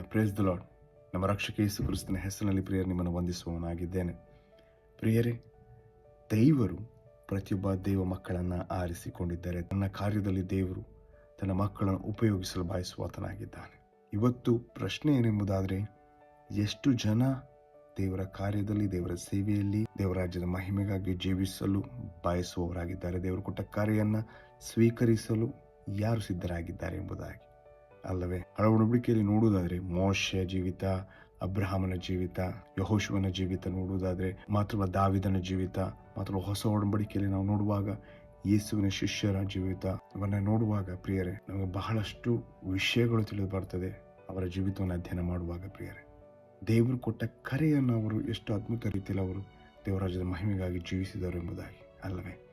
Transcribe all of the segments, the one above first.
Praise the lord. ನಮ್ಮ ರಕ್ಷಕ ಯೇಸು ಕ್ರಿಸ್ತನ ಹೆಸರಿನಲ್ಲಿ ಪ್ರಿಯರೇ, ನಿಮ್ಮನ್ನು ವಂದಿಸುವವನಾಗಿದ್ದೇನೆ. ಪ್ರಿಯರೇ, ದೇವರು ಪ್ರತಿಯೊಬ್ಬ ದೇವ ಮಕ್ಕಳನ್ನು ಆರಿಸಿಕೊಂಡಿದ್ದಾರೆ. ತನ್ನ ಕಾರ್ಯದಲ್ಲಿ ದೇವರು ತನ್ನ ಮಕ್ಕಳನ್ನು ಉಪಯೋಗಿಸಲು ಬಯಸುವಾತನಾಗಿದ್ದಾನೆ. ಇವತ್ತು ಪ್ರಶ್ನೆ ಏನೆಂಬುದಾದರೆ, ಎಷ್ಟು ಜನ ದೇವರ ಕಾರ್ಯದಲ್ಲಿ, ದೇವರ ಸೇವೆಯಲ್ಲಿ, ದೇವರ ರಾಜ್ಯದ ಮಹಿಮೆಗಾಗಿ ಜೀವಿಸಲು ಬಯಸುವವರಾಗಿದ್ದಾರೆ? ದೇವರು ಕೊಟ್ಟ ಕಾರ್ಯವನ್ನು ಸ್ವೀಕರಿಸಲು ಯಾರು ಸಿದ್ಧರಾಗಿದ್ದಾರೆ ಎಂಬುದಾಗಿ ಅಲ್ಲವೇ? ಹಳೆ ಒಡಂಬಡಿಕೆಯಲ್ಲಿ ನೋಡುವುದಾದರೆ ಮೋಶೆಯ ಜೀವಿತ, ಅಬ್ರಹಾಮನ ಜೀವಿತ, ಯೆಹೋಶುವನ ಜೀವಿತ ನೋಡುವುದಾದರೆ, ಮಾತ್ರ ದಾವಿದನ ಜೀವಿತ, ಮಾತ್ರ ಹೊಸ ಒಡಂಬಡಿಕೆಯಲ್ಲಿ ನಾವು ನೋಡುವಾಗ ಯೇಸುವಿನ ಶಿಷ್ಯರ ಜೀವಿತ ಇವನ್ನ ನೋಡುವಾಗ ಪ್ರಿಯರೇ, ನಮಗೆ ಬಹಳಷ್ಟು ವಿಷಯಗಳು ತಿಳಿದು ಬರ್ತದೆ. ಅವರ ಜೀವಿತವನ್ನು ಅಧ್ಯಯನ ಮಾಡುವಾಗ ಪ್ರಿಯರೇ, ದೇವರು ಕೊಟ್ಟ ಕರೆಯನ್ನು ಅವರು ಎಷ್ಟು ಅದ್ಭುತ ರೀತಿಯಲ್ಲಿ ಅವರು ದೇವರಾಜ್ಯದ ಮಹಿಮೆಗಾಗಿ ಜೀವಿಸಿದರು ಎಂಬುದಾಗಿ ಅಲ್ಲವೇ?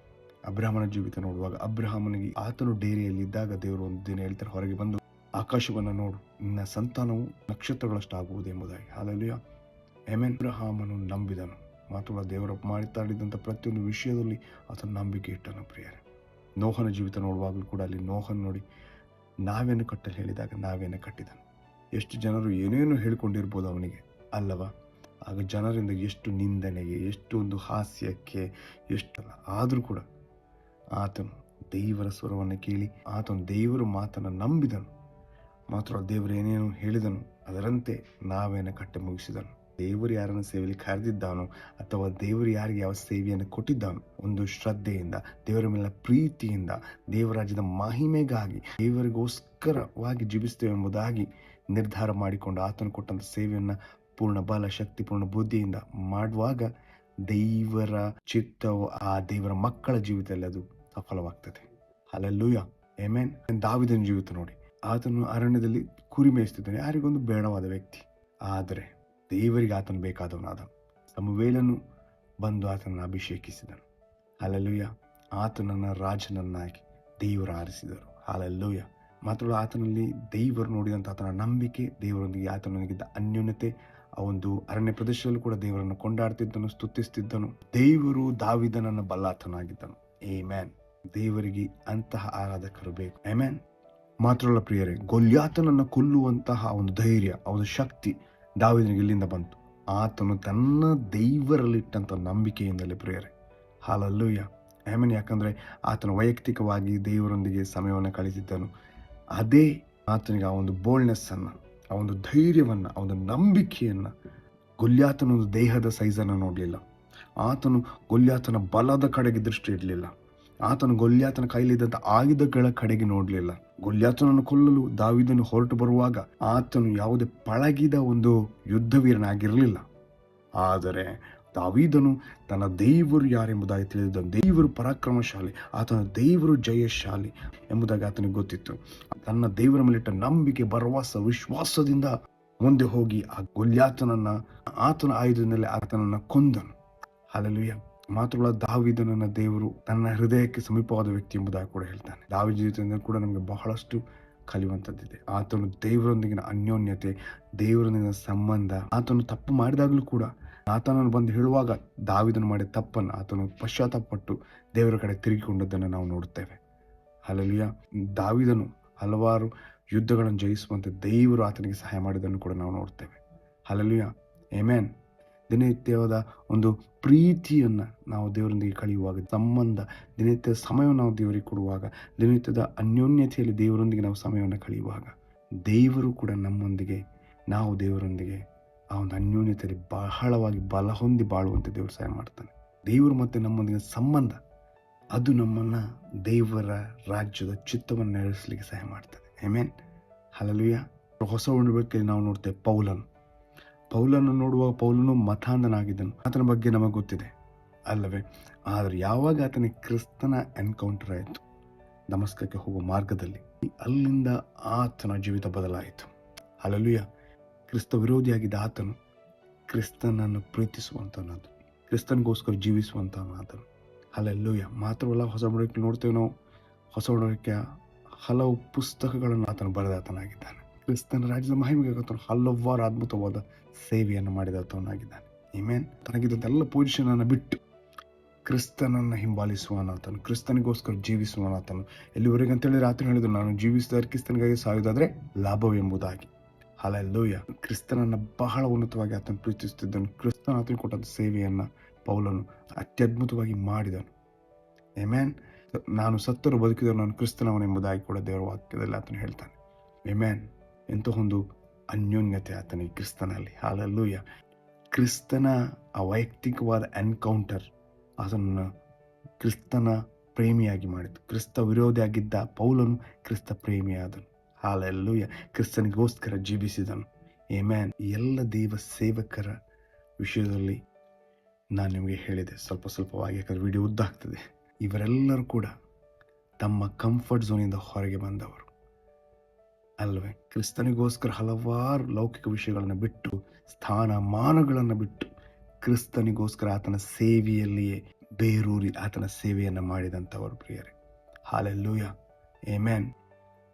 ಅಬ್ರಹಾಮನ ಜೀವಿತ ನೋಡುವಾಗ, ಅಬ್ರಹಾಮನಿಗೆ ಆತನು ಡೇರೆಯಲ್ಲಿದ್ದಾಗ ದೇವರು ಒಂದು ದಿನ ಹೇಳ್ತಾರೆ, ಹೊರಗೆ ಬಂದು ಆಕಾಶವನ್ನು ನೋಡು, ನಿನ್ನ ಸಂತಾನವು ನಕ್ಷತ್ರಗಳಷ್ಟು ಆಗುವುದು ಎಂಬುದಾಗಿ. Hallelujah, amen. ಅಬ್ರಹಾಮನು ನಂಬಿದನು, ಮಾತ್ರ ದೇವರ ಮಾತಾಡಿದಂಥ ಪ್ರತಿಯೊಂದು ವಿಷಯದಲ್ಲಿ ಆತನು ನಂಬಿಕೆ ಇಟ್ಟನು. ಪ್ರಿಯರೇ, ನೋಹನ ಜೀವಿತ ನೋಡುವಾಗಲೂ ಕೂಡ ಅಲ್ಲಿ ನೋಹನ ನೋಡಿ ನಾವೇನು ಕಟ್ಟಲು ಹೇಳಿದಾಗ ನಾವೇನು ಕಟ್ಟಿದನು. ಎಷ್ಟು ಜನರು ಏನೇನು ಹೇಳಿಕೊಂಡಿರ್ಬೋದು ಅವನಿಗೆ ಅಲ್ಲವಾ? ಆಗ ಜನರಿಂದ ಎಷ್ಟು ನಿಂದನೆಗೆ, ಎಷ್ಟು ಒಂದು ಹಾಸ್ಯಕ್ಕೆ, ಎಷ್ಟಲ್ಲ, ಆದರೂ ಕೂಡ ಆತನು ದೇವರ ಸ್ವರವನ್ನು ಕೇಳಿ ಆತನು ದೇವರ ಮಾತನ್ನು ನಂಬಿದನು. ಮಾತ್ರ ದೇವರು ಏನೇನು ಹೇಳಿದನು ಅದರಂತೆ ನಾವೇನ ಕಟ್ಟೆ ಮುಗಿಸಿದನು. ದೇವರು ಯಾರನ್ನು ಸೇವೆಯಲ್ಲಿ ಕರೆದಿದ್ದಾನೋ ಅಥವಾ ದೇವರು ಯಾರಿಗೆ ಯಾವ ಸೇವೆಯನ್ನು ಕೊಟ್ಟಿದ್ದಾನೋ, ಒಂದು ಶ್ರದ್ಧೆಯಿಂದ, ದೇವರ ಮೇಲಿನ ಪ್ರೀತಿಯಿಂದ, ದೇವರಾಜ್ಯದ ಮಹಿಮೆಗಾಗಿ ದೇವರಿಗೋಸ್ಕರವಾಗಿ ಜೀವಿಸ್ತೇವೆ ಎಂಬುದಾಗಿ ನಿರ್ಧಾರ ಮಾಡಿಕೊಂಡು ಆತನು ಕೊಟ್ಟಂಥ ಸೇವೆಯನ್ನು ಪೂರ್ಣ ಬಲ, ಶಕ್ತಿ, ಪೂರ್ಣ ಬುದ್ಧಿಯಿಂದ ಮಾಡುವಾಗ ದೇವರ ಚಿತ್ತವು ಆ ದೇವರ ಮಕ್ಕಳ ಜೀವಿತದಲ್ಲಿ ಅದು ಸಫಲವಾಗ್ತದೆ. Hallelujah, amen. ದಾವೀದನ ಜೀವಿತ ನೋಡಿ, ಆತನು ಅರಣ್ಯದಲ್ಲಿ ಕುರಿ ಮೇಯಿಸ್ತಿದ್ದಾನೆ, ಯಾರಿಗೊಂದು ಬೇಡವಾದ ವ್ಯಕ್ತಿ. ಆದರೆ ದೇವರಿಗೆ ಆತನು ಬೇಕಾದವನಾದನು. ಸಮುವೇಲನು ಬಂದು ಆತನನ್ನು ಅಭಿಷೇಕಿಸಿದನು. ಹಲ್ಲೆಲೂಯಾ, ಆತನನ್ನು ರಾಜನನ್ನಾಗಿ ದೇವರು ಆರಿಸಿದರು. ಹಲ್ಲೆಲೂಯಾ. ಮಾತ್ರ ಆತನಲ್ಲಿ ದೇವರು ನೋಡಿದಂಥ ಆತನ ನಂಬಿಕೆ, ದೇವರೊಂದಿಗೆ ಆತನಿಗಿದ್ದ ಅನ್ಯೋನ್ಯತೆ, ಆ ಒಂದು ಅರಣ್ಯ ಪ್ರದೇಶದಲ್ಲೂ ಕೂಡ ದೇವರನ್ನು ಕೊಂಡಾಡ್ತಿದ್ದನು, ಸ್ತುತಿಸ್ತಿದ್ದನು. ದೇವರು ದಾವೀದನನ್ನು ಬಲ್ಲಾತನಾಗಿದ್ದನು. ಆಮೆನ್. ದೇವರಿಗೆ ಅಂತಹ ಆರಾಧಕರು ಬೇಕು. ಆಮೆನ್. ಮಾತ್ರವಲ್ಲ ಪ್ರಿಯರೇ, ಗೊಲ್ಯಾತನನ್ನು ಕೊಲ್ಲುವಂತಹ ಒಂದು ಧೈರ್ಯ, ಒಂದು ಶಕ್ತಿ ದಾವೀದನಿಗೆ ಇಲ್ಲಿಂದ ಬಂತು. ಆತನು ತನ್ನ ದೇವರಲ್ಲಿಟ್ಟಂಥ ನಂಬಿಕೆಯಿಂದಲೇ ಪ್ರಿಯರೇ. Hallelujah, amen. ಯಾಕಂದರೆ ಆತನು ವೈಯಕ್ತಿಕವಾಗಿ ದೇವರೊಂದಿಗೆ ಸಮಯವನ್ನು ಕಳೆದಿದ್ದನು. ಅದೇ ಆತನಿಗೆ ಆ ಒಂದು ಬೋಲ್ಡ್ನೆಸ್ಸನ್ನು, ಆ ಒಂದು ಧೈರ್ಯವನ್ನು, ಆ ಒಂದು ನಂಬಿಕೆಯನ್ನು. ಗೊಲ್ಯಾತನೊಂದು ದೇಹದ ಸೈಜನ್ನು ನೋಡಲಿಲ್ಲ. ಆತನು ಗೊಲ್ಯಾತನ ಬಲದ ಕಡೆಗೆ ದೃಷ್ಟಿ ಇಡಲಿಲ್ಲ. ಆತನು ಗೊಲ್ಯಾತನ ಕೈಲಿದ್ದಂಥ ಆಯುಧಗಳ ಕಡೆಗೆ ನೋಡಲಿಲ್ಲ. ಗೊಲ್ಯಾತನನ್ನು ಕೊಲ್ಲಲು ದಾವೀದನು ಹೊರಟು ಬರುವಾಗ ಆತನು ಯಾವುದೇ ಪಳಗಿದ ಒಂದು ಯುದ್ಧವೀರನಾಗಿರಲಿಲ್ಲ. ಆದರೆ ದಾವೀದನು ತನ್ನ ದೇವರು ಯಾರೆಂಬುದಾಗಿ ತಿಳಿದಿದ್ದನು. ದೇವರು ಪರಾಕ್ರಮಶಾಲಿ, ಆತನ ದೇವರು ಜಯಶಾಲಿ ಎಂಬುದಾಗಿ ಆತನಿಗೆ ಗೊತ್ತಿತ್ತು. ತನ್ನ ದೇವರ ಮೇಲಿಟ್ಟ ನಂಬಿಕೆ, ಭರವಸ, ವಿಶ್ವಾಸದಿಂದ ಮುಂದೆ ಹೋಗಿ ಆ ಗೊಲ್ಯಾತನನ್ನ ಆತನ ಆಯುಧದಲ್ಲಿ ಆತನನ್ನು ಕೊಂದನು. ಹಲ್ಲೆಲೂಯಾ. ಮಾತ್ರವಲ್ಲ, ದಾವೀದನನ್ನ ದೇವರು ತನ್ನ ಹೃದಯಕ್ಕೆ ಸಮೀಪವಾದ ವ್ಯಕ್ತಿ ಎಂಬುದಾಗಿ ಕೂಡ ಹೇಳ್ತಾನೆ. ದಾವೀದ ಜೀವಿತದಿಂದ ಕೂಡ ನಮಗೆ ಬಹಳಷ್ಟು ಕಲಿಯುವಂಥದ್ದಿದೆ. ಆತನು ದೇವರೊಂದಿಗಿನ ಅನ್ಯೋನ್ಯತೆ, ದೇವರೊಂದಿಗಿನ ಸಂಬಂಧ. ಆತನು ತಪ್ಪು ಮಾಡಿದಾಗಲೂ ಕೂಡ ಆತನನ್ನು ಬಂದು ಹೇಳುವಾಗ ದಾವೀದನು ಮಾಡಿದ ತಪ್ಪನ್ನು ಆತನು ಪಶ್ಚಾತ್ತಾಪಪಟ್ಟು ದೇವರ ಕಡೆ ತಿರುಗಿಕೊಂಡದ್ದನ್ನು ನಾವು ನೋಡುತ್ತೇವೆ. ಹಲ್ಲೆಲೂಯಾ. ದಾವೀದನು ಹಲವಾರು ಯುದ್ಧಗಳನ್ನು ಜಯಿಸುವಂತೆ ದೇವರು ಆತನಿಗೆ ಸಹಾಯ ಮಾಡಿದ್ದನ್ನು ಕೂಡ ನಾವು ನೋಡ್ತೇವೆ. Hallelujah, amen. ದಿನನಿತ್ಯವಾದ ಒಂದು ಪ್ರೀತಿಯನ್ನು ನಾವು ದೇವರೊಂದಿಗೆ ಕಳೆಯುವಾಗ, ಸಂಬಂಧ, ದಿನನಿತ್ಯದ ಸಮಯವನ್ನು ನಾವು ದೇವರಿಗೆ ಕೊಡುವಾಗ, ದಿನನಿತ್ಯದ ಅನ್ಯೋನ್ಯತೆಯಲ್ಲಿ ದೇವರೊಂದಿಗೆ ನಾವು ಸಮಯವನ್ನು ಕಳೆಯುವಾಗ ದೇವರು ಕೂಡ ನಮ್ಮೊಂದಿಗೆ, ನಾವು ದೇವರೊಂದಿಗೆ ಆ ಒಂದು ಅನ್ಯೋನ್ಯತೆಯಲ್ಲಿ ಬಹಳವಾಗಿ ಬಲ ಹೊಂದಿ ಬಾಳುವಂತೆ ದೇವರು ಸಹಾಯ ಮಾಡ್ತಾನೆ. ದೇವರು ಮತ್ತು ನಮ್ಮೊಂದಿಗೆ ಸಂಬಂಧ, ಅದು ನಮ್ಮನ್ನು ದೇವರ ರಾಜ್ಯದ ಚಿತ್ತವನ್ನು ನೆರವೇರಿಸಲಿಕ್ಕೆ ಸಹಾಯ ಮಾಡ್ತದೆ. ಆಮೆನ್. ಹಲ್ಲೆಲೂಯಾ. ಹೊಸ ಒಡಂಬಡಿಕೆಯಲ್ಲಿ ನಾವು ನೋಡ್ತೇವೆ ಪೌಲನ್ನು ನೋಡುವಾಗ ಪೌಲನು ಮತಾಂಧನಾಗಿದ್ದನು. ಆತನ ಬಗ್ಗೆ ನಮಗೆ ಗೊತ್ತಿದೆ ಅಲ್ಲವೇ? ಆದರೆ ಯಾವಾಗ ಆತನಿಗೆ ಕ್ರಿಸ್ತನ ಎನ್ಕೌಂಟರ್ ಆಯಿತು ದಮಸ್ಕಕ್ಕೆ ಹೋಗುವ ಮಾರ್ಗದಲ್ಲಿ, ಅಲ್ಲಿಂದ ಆತನ ಜೀವಿತ ಬದಲಾಯಿತು. ಹಲ್ಲೆಲೂಯಾ. ಕ್ರಿಸ್ತ ವಿರೋಧಿಯಾಗಿದ್ದ ಆತನು ಕ್ರಿಸ್ತನನ್ನು ಪ್ರೀತಿಸುವಂತನಾದನು, ಕ್ರಿಸ್ತನಿಗೋಸ್ಕರ ಜೀವಿಸುವಂತನಾದನು. ಹಲ್ಲೆಲೂಯಾ. ಮಾತ್ರವಲ್ಲ, ಹೊಸ ಒಡಂಬಡಿಕೆಯಲ್ಲಿ ನೋಡ್ತೇವೆ ನಾವು, ಹೊಸ ಒಡಂಬಡಿಕೆಯ ಹಲವು ಪುಸ್ತಕಗಳನ್ನು ಆತನು ಬರೆದಾತನಾಗಿದ್ದಾನೆ. ಕ್ರಿಸ್ತನ ರಾಜ್ಯದ ಮಹಿಮೆಗೆ ಆತನು ಹಲವಾರು ಅದ್ಭುತವಾದ ಸೇವೆಯನ್ನು ಮಾಡಿದಾತನಾಗಿದ್ದಾನೆ. ಆಮೆನ್. ತನಗಿದ್ದಂತೆಲ್ಲ ಪೊಸಿಷನನ್ನು ಬಿಟ್ಟು ಕ್ರಿಸ್ತನನ್ನು ಹಿಂಬಾಲಿಸುವನಾತನು, ಕ್ರಿಸ್ತನಿಗೋಸ್ಕರ ಜೀವಿಸುವನಾತನು. ಎಲ್ಲಿವರೆಗೆ ಅಂತ ಹೇಳಿದ್ರೆ ಆತನು ಹೇಳಿದ್ರು, ನಾನು ಜೀವಿಸಿದ ಕ್ರಿಸ್ತನಿಗಾಗಿ ಸಾಯುವುದಾದರೆ ಲಾಭವೆಂಬುದಾಗಿ. ಹಲ್ಲೆಲೂಯ. ಕ್ರಿಸ್ತನನ್ನು ಬಹಳ ಉನ್ನತವಾಗಿ ಆತನು ಪ್ರೀತಿಸುತ್ತಿದ್ದನು. ಕ್ರಿಸ್ತನ ಆತನು ಕೊಟ್ಟಂಥ ಸೇವೆಯನ್ನು ಪೌಲನು ಅತ್ಯದ್ಭುತವಾಗಿ ಮಾಡಿದನು. ಆಮೆನ್. ನಾನು ಸತ್ತರೂ ಬದುಕಿದನು ನಾನು ಕ್ರಿಸ್ತನವನೆಂಬುದಾಗಿ ಕೂಡ ದೇವರ ವಾಕ್ಯದಲ್ಲಿ ಆತನು ಹೇಳ್ತಾನೆ. ಆಮೆನ್. ಎಂಥ ಒಂದು ಅನ್ಯೋನ್ಯತೆ ಆತನಿಗೆ ಕ್ರಿಸ್ತನಲ್ಲಿ. ಹಲ್ಲೆಲೂಯ. ಕ್ರಿಸ್ತನ ಆ ವೈಯಕ್ತಿಕವಾದ ಎನ್ಕೌಂಟರ್ ಅದನ್ನು ಕ್ರಿಸ್ತನ ಪ್ರೇಮಿಯಾಗಿ ಮಾಡಿತು. ಕ್ರಿಸ್ತ ವಿರೋಧಿಯಾಗಿದ್ದ ಪೌಲನು ಕ್ರಿಸ್ತ ಪ್ರೇಮಿಯಾದನು. ಹಲ್ಲೆಲೂಯ. ಕ್ರಿಸ್ತನಿಗೋಸ್ಕರ ಜೀವಿಸಿದನು. ಆಮೆನ್. ಎಲ್ಲ ದೇವ ಸೇವಕರ ವಿಷಯದಲ್ಲಿ ನಾನು ನಿಮಗೆ ಹೇಳಿದೆ ಸ್ವಲ್ಪವಾಗಿ, ಯಾಕಂದರೆ ವಿಡಿಯೋ ಉದ್ದಾಗ್ತದೆ. ಇವರೆಲ್ಲರೂ ಕೂಡ ತಮ್ಮ ಕಂಫರ್ಟ್ ಝೋನಿಂದ ಹೊರಗೆ ಬಂದವರು ಅಲ್ವೇ. ಕ್ರಿಸ್ತನಿಗೋಸ್ಕರ ಹಲವಾರು ಲೌಕಿಕ ವಿಷಯಗಳನ್ನು ಬಿಟ್ಟು, ಸ್ಥಾನಮಾನಗಳನ್ನು ಬಿಟ್ಟು, ಕ್ರಿಸ್ತನಿಗೋಸ್ಕರ ಆತನ ಸೇವೆಯಲ್ಲಿಯೇ ಬೇರೂರಿ ಆತನ ಸೇವೆಯನ್ನು ಮಾಡಿದಂಥವರು ಪ್ರಿಯರೇ. ಹಲ್ಲೆಲೂಯ. ಆಮೆನ್.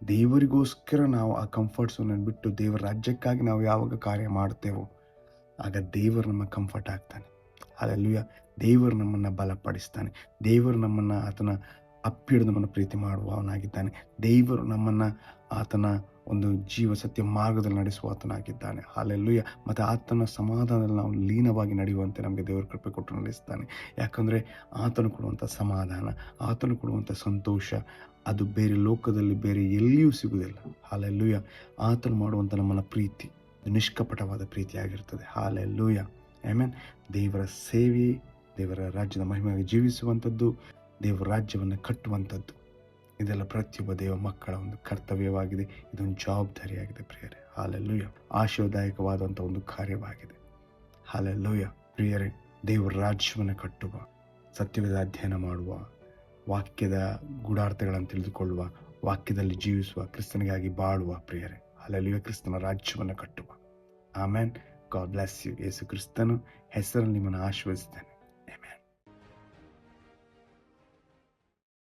ದೇವರಿಗೋಸ್ಕರ ನಾವು ಆ ಕಂಫರ್ಟ್ ಝೋನನ್ನು ಬಿಟ್ಟು ದೇವರ ರಾಜ್ಯಕ್ಕಾಗಿ ನಾವು ಯಾವಾಗ ಕಾರ್ಯ ಮಾಡ್ತೇವೋ ಆಗ ದೇವರು ನಮ್ಮ ಕಂಫರ್ಟ್ ಆಗ್ತಾನೆ. ಹಲ್ಲೆಲೂಯ. ದೇವರು ನಮ್ಮನ್ನು ಬಲಪಡಿಸ್ತಾನೆ. ದೇವರು ನಮ್ಮನ್ನು ಆತನ ಅಪ್ಪಿಡಿದು ನಮ್ಮನ್ನು ಪ್ರೀತಿ ಮಾಡುವವನಾಗಿದ್ದಾನೆ. ದೇವರು ನಮ್ಮನ್ನು ಆತನ ಒಂದು ಜೀವ ಸತ್ಯ ಮಾರ್ಗದಲ್ಲಿ ನಡೆಸುವ ಆತನಾಗಿದ್ದಾನೆ. ಹಲ್ಲೆಲೂಯ. ಮತ್ತು ಆತನ ಸಮಾಧಾನದಲ್ಲಿ ನಾವು ಲೀನವಾಗಿ ನಡೆಯುವಂತೆ ನಮಗೆ ದೇವರು ಕೃಪೆ ಕೊಟ್ಟು ನಡೆಸ್ತಾನೆ. ಯಾಕಂದರೆ ಆತನು ಕೊಡುವಂಥ ಸಮಾಧಾನ, ಆತನು ಕೊಡುವಂಥ ಸಂತೋಷ ಅದು ಬೇರೆ ಲೋಕದಲ್ಲಿ ಬೇರೆ ಎಲ್ಲಿಯೂ ಸಿಗುವುದಿಲ್ಲ. ಹಲ್ಲೆಲೂಯ. ಆತನು ಮಾಡುವಂಥ ನಮ್ಮನ್ನ ಪ್ರೀತಿ ನಿಷ್ಕಪಟವಾದ ಪ್ರೀತಿಯಾಗಿರ್ತದೆ. ಹಲ್ಲೆಲೂಯ. ಆಮೆನ್. ದೇವರ ಸೇವೆ, ದೇವರ ರಾಜ್ಯದ ಮಹಿಮೆಯಾಗಿ ಜೀವಿಸುವಂಥದ್ದು, ದೇವರ ರಾಜ್ಯವನ್ನು ಕಟ್ಟುವಂಥದ್ದು, ಇದೆಲ್ಲ ಪ್ರತಿಯೊಬ್ಬ ದೇವ ಮಕ್ಕಳ ಒಂದು ಕರ್ತವ್ಯವಾಗಿದೆ. ಇದೊಂದು ಜವಾಬ್ದಾರಿಯಾಗಿದೆ ಪ್ರಿಯರೇ. ಹಲ್ಲೆಲೂಯ. ಆಶೀರ್ವಾದದಾಯಕವಾದಂಥ ಒಂದು ಕಾರ್ಯವಾಗಿದೆ. ಹಲ್ಲೆಲೂಯ. ಪ್ರಿಯರೇ, ದೇವರ ರಾಜ್ಯವನ್ನು ಕಟ್ಟುವ, ಸತ್ಯವೇದ ಅಧ್ಯಯನ ಮಾಡುವ, ವಾಕ್ಯದ ಗೂಢಾರ್ಥಗಳನ್ನು ತಿಳಿದುಕೊಳ್ಳುವ, ವಾಕ್ಯದಲ್ಲಿ ಜೀವಿಸುವ, ಕ್ರಿಸ್ತನಿಗಾಗಿ ಬಾಳುವ ಪ್ರಿಯರೇ. ಹಲ್ಲೆಲೂಯ. ಕ್ರಿಸ್ತನ ರಾಜ್ಯವನ್ನು ಕಟ್ಟುವ. ಆಮೆನ್. God bless you. ಯೇಸು ಕ್ರಿಸ್ತನು ಹೆಸರಲ್ಲಿ ನಿಮ್ಮನ್ನು ಆಶೀರ್ವದಿಸ್ತೇನೆ.